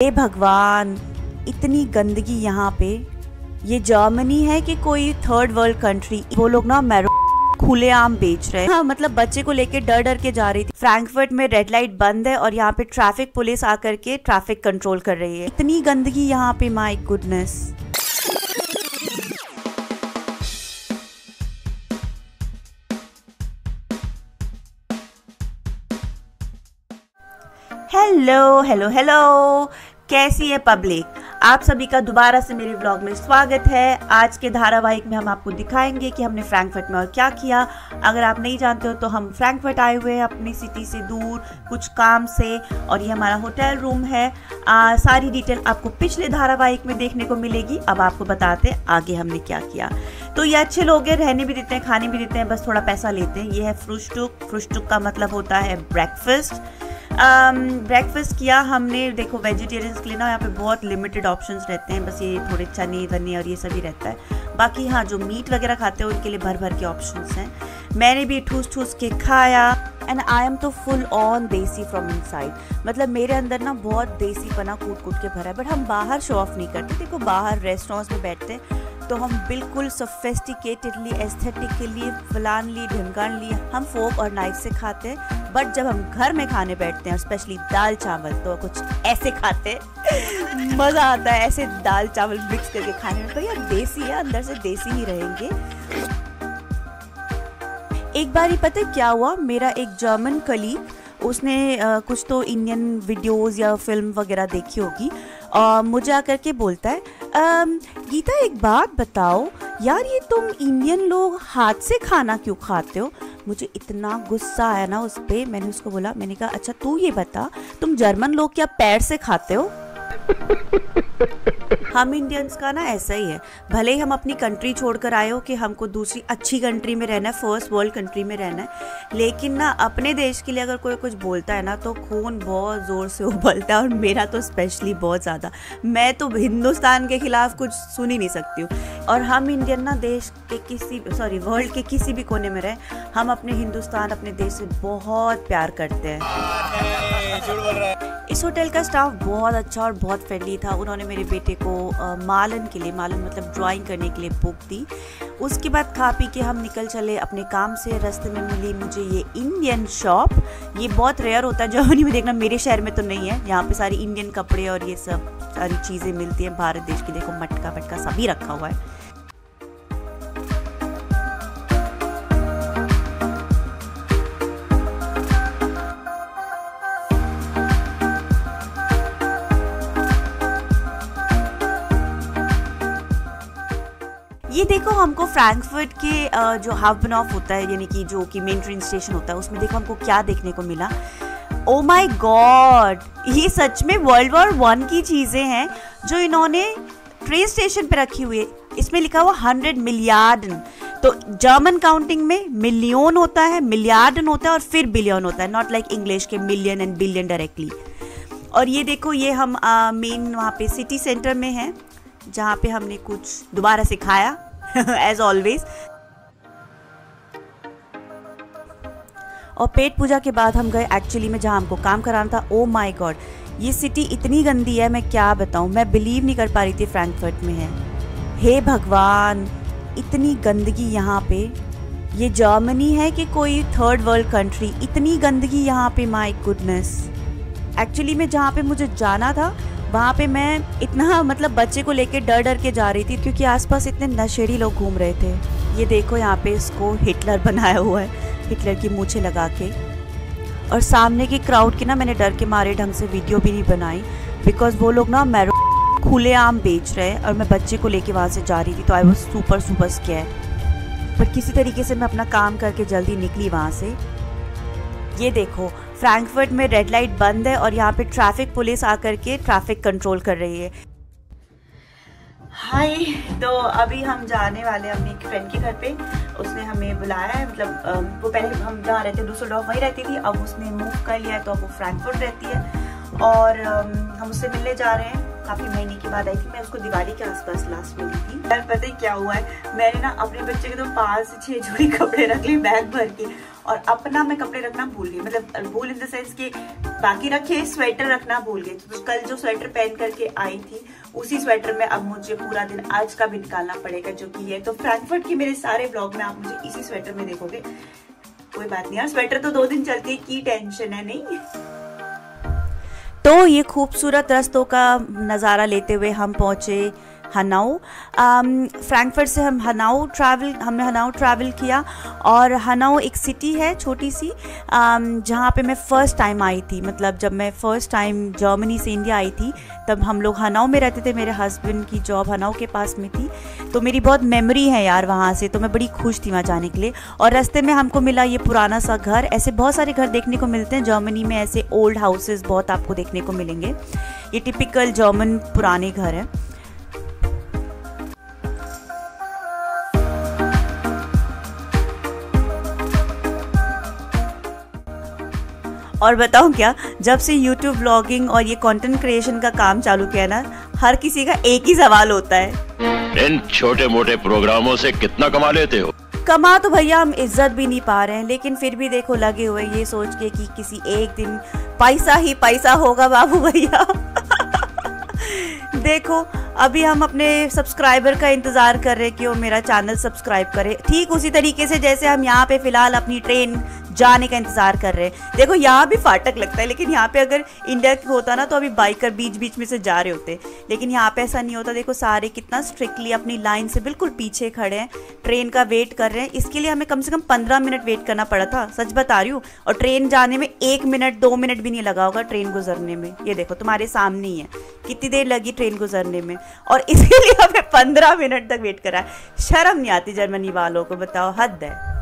हे भगवान, इतनी गंदगी यहाँ पे। ये जर्मनी है कि कोई थर्ड वर्ल्ड कंट्री? वो लोग ना मैरो खुलेआम बेच रहे हैं। हाँ, मतलब बच्चे को लेके डर डर के जा रही थी। फ्रैंकफर्ट में रेड लाइट बंद है और यहाँ पे ट्रैफिक पुलिस आकर के ट्रैफिक कंट्रोल कर रही है। इतनी गंदगी यहाँ पे, my goodness. Hello hello hello, कैसी है पब्लिक? आप सभी का दोबारा से मेरे व्लॉग में स्वागत है। आज के धारावाहिक में हम आपको दिखाएंगे कि हमने फ्रैंकफर्ट में और क्या किया। अगर आप नहीं जानते हो तो हम फ्रैंकफर्ट आए हुए हैं अपनी सिटी से दूर कुछ काम से, और ये हमारा होटल रूम है। सारी डिटेल आपको पिछले धारावाहिक में देखने को मिलेगी। अब आपको बताते हैं आगे हमने क्या किया। तो ये अच्छे लोग हैं, रहने भी देते हैं, खाने भी देते हैं, बस थोड़ा पैसा लेते हैं। ये है फ्रुस्टुक। फ्रुस्टुक का मतलब होता है ब्रेकफास्ट। ब्रेकफास्ट किया हमने। देखो, वेजिटेरियंस के लिए ना यहाँ पे बहुत लिमिटेड ऑप्शंस रहते हैं, बस ये थोड़े चने धनिए और ये सभी रहता है। बाकी हाँ, जो मीट वगैरह खाते हैं उनके लिए भर भर के ऑप्शंस हैं। मैंने भी ठूस ठूस के खाया। एंड आई एम तो फुल ऑन देसी फ्रॉम इनसाइड। मतलब मेरे अंदर ना बहुत देसी पना कूट कूट के भरा है, बट हम बाहर शो ऑफ नहीं करते। देखो, बाहर रेस्टोरेंट्स में बैठते हैं तो हम बिल्कुल सोफिस्टिकेटेडली, एस्थेटिकली, फलानली ढिमकानली हम फोक और नाइफ से खाते हैं। बट जब हम घर में खाने बैठते हैं, स्पेशली दाल चावल, तो कुछ ऐसे खाते हैं। मज़ा आता है ऐसे दाल चावल मिक्स करके खाने में। तो यार देसी है, अंदर से देसी ही रहेंगे। एक बार ही पता है क्या हुआ, मेरा एक जर्मन कलीग, उसने कुछ तो इंडियन वीडियोस या फिल्म वगैरह देखी होगी, और मुझे आकर के बोलता है, गीता एक बात बताओ यार, ये तुम इंडियन लोग हाथ से खाना क्यों खाते हो? मुझे इतना गुस्सा आया ना उस पे। मैंने उसको बोला, मैंने कहा अच्छा तू ये बता, तुम जर्मन लोग क्या पैर से खाते हो? हम इंडियंस का ना ऐसा ही है, भले ही हम अपनी कंट्री छोड़कर आए हो कि हमको दूसरी अच्छी कंट्री में रहना है, फर्स्ट वर्ल्ड कंट्री में रहना है, लेकिन ना अपने देश के लिए अगर कोई कुछ बोलता है ना तो खून बहुत ज़ोर से उबलता है। और मेरा तो स्पेशली बहुत ज़्यादा। मैं तो हिंदुस्तान के खिलाफ कुछ सुन ही नहीं सकती हूँ। और हम इंडियन ना देश के वर्ल्ड के किसी भी कोने में रहे, हम अपने हिंदुस्तान, अपने देश से बहुत प्यार करते हैं। इस होटल का स्टाफ बहुत अच्छा और बहुत फ्रेंडली था। उन्होंने मेरे बेटे को मालन के लिए, मालन मतलब ड्राइंग करने के लिए बुक दी। उसके बाद खा पी के हम निकल चले अपने काम से। रास्ते में मिली मुझे ये इंडियन शॉप। ये बहुत रेयर होता है जर्मनी में देखना, मेरे शहर में तो नहीं है। यहाँ पे सारी इंडियन कपड़े और ये सब सारी चीज़ें मिलती हैं भारत देश की। देखो, मटका वटका सभी रखा हुआ है। ये देखो, हमको फ्रैंकफर्ट के जो हाफबनहॉफ होता है, यानी कि जो कि मेन ट्रेन स्टेशन होता है, उसमें देखो हमको क्या देखने को मिला। ओ माय गॉड, ये सच में वर्ल्ड वॉर 1 की चीज़ें हैं जो इन्होंने ट्रेन स्टेशन पे रखी हुई है। इसमें लिखा हुआ 100 मिलियर्डन। तो जर्मन काउंटिंग में मिलियन होता है, मिलियर्डन होता है और फिर बिलियन होता है, नॉट लाइक इंग्लिश के मिलियन एंड बिलियन डायरेक्टली। और ये देखो, ये हम मेन वहाँ पे सिटी सेंटर में हैं, जहाँ पे हमने कुछ दोबारा से खाया एज ऑलवेज। और पेट पूजा के बाद हम गए एक्चुअली में जहाँ हमको काम कराना था। ओ माय गॉड, ये सिटी इतनी गंदी है, मैं क्या बताऊँ। मैं बिलीव नहीं कर पा रही थी फ्रैंकफर्ट में है। हे भगवान, इतनी गंदगी यहाँ पे। ये जर्मनी है कि कोई थर्ड वर्ल्ड कंट्री? इतनी गंदगी यहाँ पे, माय गुडनेस। एक्चुअली में जहाँ पे मुझे जाना था वहाँ पे मैं इतना मतलब बच्चे को लेके डर डर के जा रही थी, क्योंकि आसपास इतने नशेड़ी लोग घूम रहे थे। ये देखो, यहाँ पे इसको हिटलर बनाया हुआ है, हिटलर की मूछें लगा के। और सामने की क्राउड की ना मैंने डर के मारे ढंग से वीडियो भी नहीं बनाई, बिकॉज वो लोग ना मैरो खुलेआम बेच रहे हैं और मैं बच्चे को लेके वहाँ से जा रही थी, तो आई वॉज सुपर स्कैर्ड। पर किसी तरीके से मैं अपना काम करके जल्दी निकली वहाँ से। ये देखो, फ्रैंकफर्ट में रेड लाइट बंद है और यहाँ पे ट्रैफिक पुलिस आकर के ट्रैफिक कंट्रोल कर रही है। हाय, तो अभी हम जाने वाले हैं अपनी एक फ्रेंड के घर पे। उसने हमें बुलाया है, मतलब वो पहले हम जहाँ रहते डुससेलडॉर्फ वहीं रहती थी, अब उसने मूव कर लिया है तो अब वो फ्रैंकफर्ट रहती है। और हम उससे मिलने जा रहे हैं। काफी महीने के बाद आई थी। मैं उसको दिवाली के आसपास लास्ट मिली थी। यार पता है क्या हुआ है, मैंने ना अपने बच्चे के तो 5 से 6 जोड़ी कपड़े रख लिए बैग भर के, और अपना मैं कपड़े रखना भूल गई, मतलब भूल इन द सेंस कि बाकी रखे, स्वेटर रखना भूल गई। तो कल जो स्वेटर पहन करके आई थी उसी स्वेटर में अब मुझे पूरा दिन आज का भी निकालना पड़ेगा, जो कि है। तो फ्रैंकफर्ट के मेरे सारे व्लॉग में आप मुझे इसी स्वेटर में देखोगे। कोई बात नहीं यार, स्वेटर तो 2 दिन चलती है, की टेंशन है नहीं। तो ये खूबसूरत रास्तों का नज़ारा लेते हुए हम पहुँचे हनाऊ। फ्रैंकफर्ट से हमने हनाऊ ट्रैवल किया। और हनाऊ एक सिटी है छोटी सी, जहाँ पे मैं फ़र्स्ट टाइम आई थी। मतलब जब मैं फ़र्स्ट टाइम जर्मनी से इंडिया आई थी तब हम लोग हनाऊ में रहते थे। मेरे हस्बैंड की जॉब हनाऊ के पास में थी, तो मेरी बहुत मेमोरी है यार वहाँ से। तो मैं बड़ी खुश थी वहाँ जाने के लिए। और रास्ते में हमको मिला ये पुराना सा घर। ऐसे बहुत सारे घर देखने को मिलते हैं जर्मनी में, ऐसे ओल्ड हाउसेस बहुत आपको देखने को मिलेंगे। ये टिपिकल जर्मन पुराने घर हैं। और बताऊं क्या, जब से YouTube व्लॉगिंग और ये कंटेंट क्रिएशन का काम चालू किया ना, हर किसी का एक ही सवाल होता है, इन छोटे मोटे प्रोग्रामों से कितना कमा लेते हो? कमा तो भैया हम इज्जत भी नहीं पा रहे हैं, लेकिन फिर भी देखो लगे हुए ये सोच के कि किसी एक दिन पैसा ही पैसा होगा बाबू भैया। देखो अभी हम अपने सब्सक्राइबर का इंतज़ार कर रहे हैं कि वो मेरा चैनल सब्सक्राइब करे, ठीक उसी तरीके से जैसे हम यहाँ पे फ़िलहाल अपनी ट्रेन जाने का इंतज़ार कर रहे हैं। देखो यहाँ भी फाटक लगता है, लेकिन यहाँ पे अगर इंडिया होता ना तो अभी बाइकर बीच बीच में से जा रहे होते, लेकिन यहाँ पे ऐसा नहीं होता। देखो सारे कितना स्ट्रिक्टली अपनी लाइन से बिल्कुल पीछे खड़े हैं, ट्रेन का वेट कर रहे हैं। इसके लिए हमें कम से कम 15 मिनट वेट करना पड़ा था, सच बता रही हूँ। और ट्रेन जाने में 1 मिनट 2 मिनट भी नहीं लगा होगा ट्रेन गुजरने में। ये देखो तुम्हारे सामने ही है कितनी देर लगी ट्रेन गुजरने में, और इसके लिए हमें 15 मिनट तक वेट करा है। शर्म नहीं आती जर्मनी वालों को, बताओ, हद है।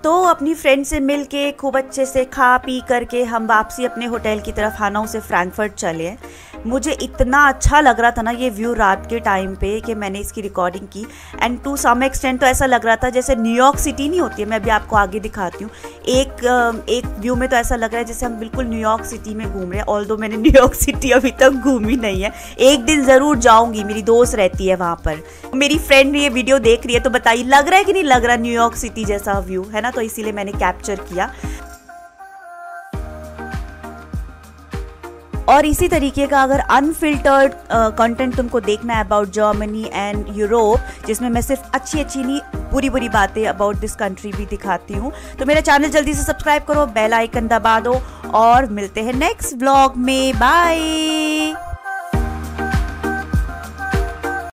तो अपनी फ्रेंड से मिल के खूब अच्छे से खा पी करके हम वापसी अपने होटल की तरफ हनाऊ से फ्रैंकफर्ट चले हैं। मुझे इतना अच्छा लग रहा था ना ये व्यू रात के टाइम पे कि मैंने इसकी रिकॉर्डिंग की। एंड टू सम एक्सटेंट तो ऐसा लग रहा था जैसे न्यूयॉर्क सिटी नहीं होती है, मैं अभी आपको आगे दिखाती हूँ। एक व्यू में तो ऐसा लग रहा है जैसे हम बिल्कुल न्यूयॉर्क सिटी में घूम रहे हैं। ऑल्दो मैंने न्यूयॉर्क सिटी अभी तक घूमी नहीं है, एक दिन ज़रूर जाऊँगी, मेरी दोस्त रहती है वहाँ पर। मेरी फ्रेंड ये वीडियो देख रही है तो बताइए लग रहा है कि नहीं लग रहा न्यूयॉर्क सिटी जैसा व्यू, है ना? तो इसीलिए मैंने कैप्चर किया। और इसी तरीके का अगर अनफिल्टर्ड कंटेंट तुमको देखना है अबाउट जर्मनी एंड यूरोप, जिसमें मैं सिर्फ अच्छी नहीं बुरी बातें अबाउट दिस कंट्री भी दिखाती हूँ, तो मेरा चैनल जल्दी से सब्सक्राइब करो, बेल आइकन दबा दो और मिलते हैं नेक्स्ट व्लॉग में। बाय।